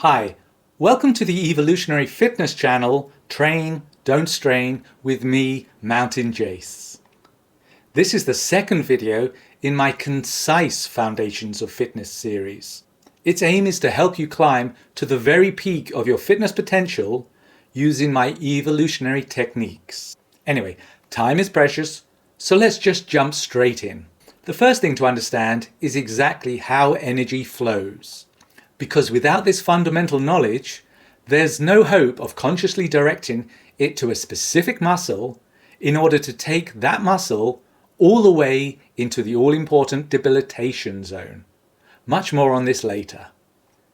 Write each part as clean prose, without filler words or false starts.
Hi, welcome to the Evolutionary Fitness channel, Train, Don't Strain, with me, Mountain Jace. This is the second video in my Concise Foundations of Fitness series. Its aim is to help you climb to the very peak of your fitness potential using my evolutionary techniques. Anyway, time is precious, so let's just jump straight in. The first thing to understand is exactly how energy flows. Because without this fundamental knowledge, there's no hope of consciously directing it to a specific muscle in order to take that muscle all the way into the all-important debilitation zone. Much more on this later.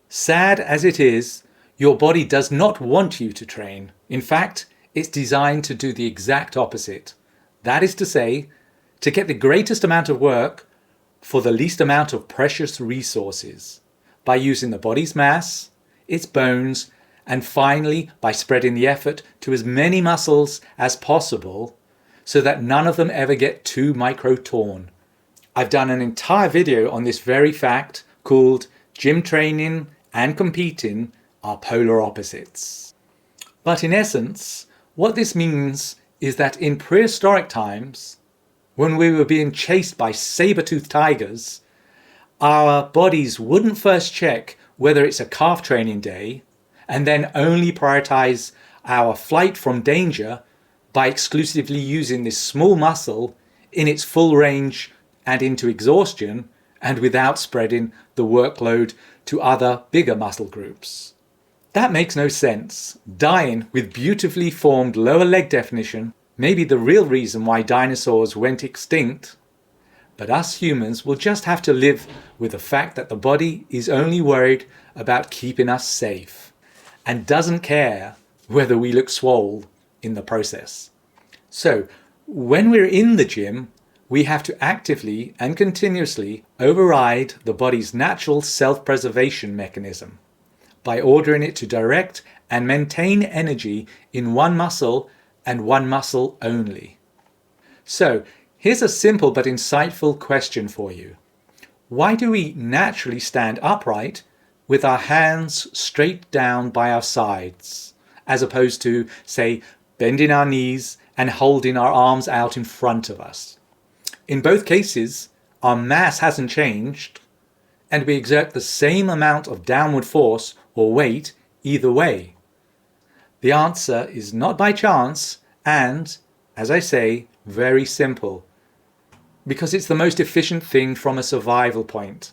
Sad as it is, your body does not want you to train. In fact, it's designed to do the exact opposite. That is to say, to get the greatest amount of work for the least amount of precious resources, by using the body's mass, its bones, and finally by spreading the effort to as many muscles as possible so that none of them ever get too micro-torn. I've done an entire video on this very fact called Gym Training and Competing Are Polar Opposites. But in essence, what this means is that in prehistoric times, when we were being chased by saber-toothed tigers, our bodies wouldn't first check whether it's a calf training day and then only prioritize our flight from danger by exclusively using this small muscle in its full range and into exhaustion and without spreading the workload to other bigger muscle groups. That makes no sense. Dying with beautifully formed lower leg definition may be the real reason why dinosaurs went extinct. But us humans will just have to live with the fact that the body is only worried about keeping us safe and doesn't care whether we look swole in the process. So when we're in the gym, we have to actively and continuously override the body's natural self-preservation mechanism by ordering it to direct and maintain energy in one muscle and one muscle only. So here's a simple but insightful question for you. Why do we naturally stand upright with our hands straight down by our sides, as opposed to, say, bending our knees and holding our arms out in front of us? In both cases, our mass hasn't changed, and we exert the same amount of downward force or weight either way. The answer is not by chance and, as I say, very simple. Because it's the most efficient thing from a survival point.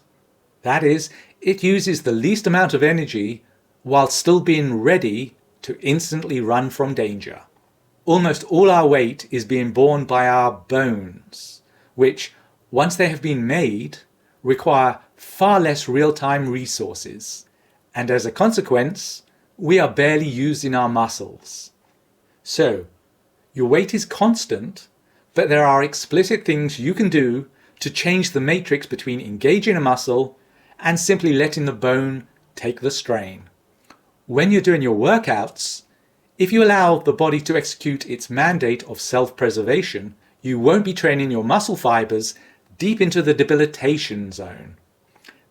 That is, it uses the least amount of energy while still being ready to instantly run from danger. Almost all our weight is being borne by our bones, which, once they have been made, require far less real-time resources. And as a consequence, we are barely using our muscles. So, your weight is constant, but there are explicit things you can do to change the matrix between engaging a muscle and simply letting the bone take the strain. When you're doing your workouts, if you allow the body to execute its mandate of self-preservation, you won't be training your muscle fibers deep into the debilitation zone.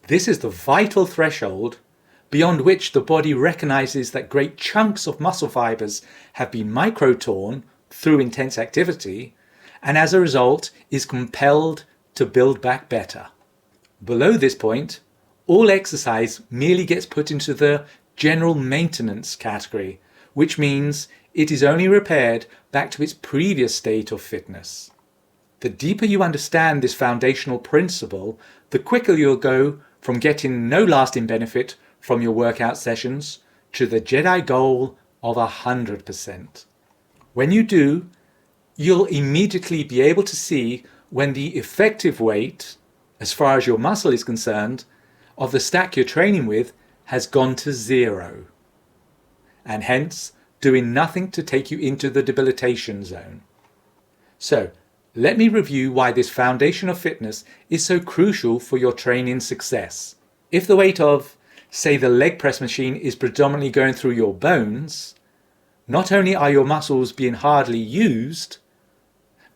This is the vital threshold beyond which the body recognizes that great chunks of muscle fibers have been micro-torn through intense activity, and as a result is compelled to build back better. Below this point, all exercise merely gets put into the general maintenance category, which means it is only repaired back to its previous state of fitness. The deeper you understand this foundational principle, the quicker you'll go from getting no lasting benefit from your workout sessions to the Jedi goal of 100%. When you do, you'll immediately be able to see when the effective weight, as far as your muscle is concerned, of the stack you're training with has gone to 0, and hence doing nothing to take you into the debilitation zone. So, let me review why this foundation of fitness is so crucial for your training success. If the weight of, say, the leg press machine is predominantly going through your bones, not only are your muscles being hardly used,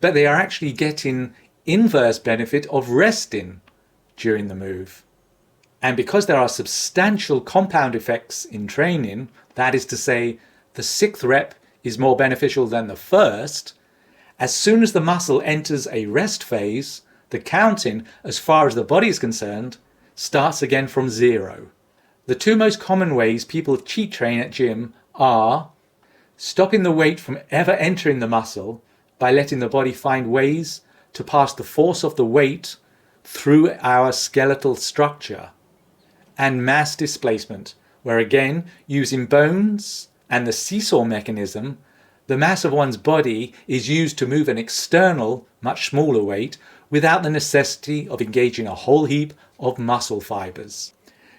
but they are actually getting inverse benefit of resting during the move. And because there are substantial compound effects in training, that is to say, the 6th rep is more beneficial than the 1st, as soon as the muscle enters a rest phase, the counting, as far as the body is concerned, starts again from 0. The 2 most common ways people cheat train at gym are stopping the weight from ever entering the muscle by letting the body find ways to pass the force of the weight through our skeletal structure, and mass displacement, where again, using bones and the seesaw mechanism, the mass of one's body is used to move an external, much smaller weight without the necessity of engaging a whole heap of muscle fibers.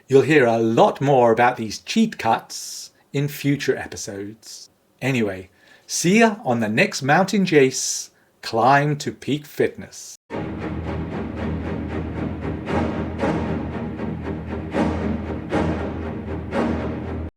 You'll hear a lot more about these cheat cuts in future episodes. Anyway, see ya on the next Mountain Jace climb to peak fitness.